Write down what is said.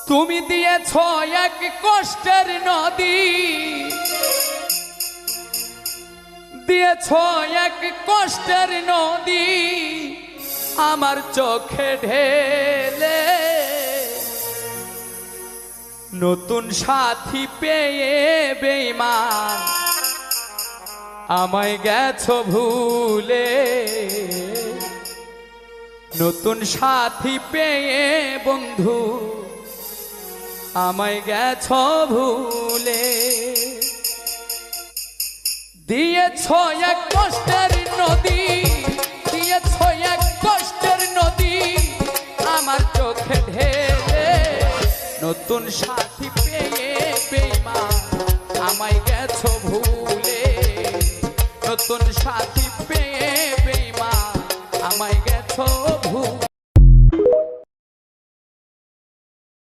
তুমি দিয়েছ এক কষ্টের নদী, দিয়েছ এক কষ্টের নদী আমার চোখে ঢেলে। নতুন সাথী পেয়ে বেঈমান আমায় গেছো ভুলে। নতুন সাথী পেয়ে বন্ধু আমায় গেছো ভুলে। দিয়েছ এক কষ্টের নদী, দিয়েছ এক কষ্টের নদী আমার চোখে ঢেলে। নতুন সাথী পেয়ে বেঈমান আমায় গেছো ভুলে। নতুন সাথী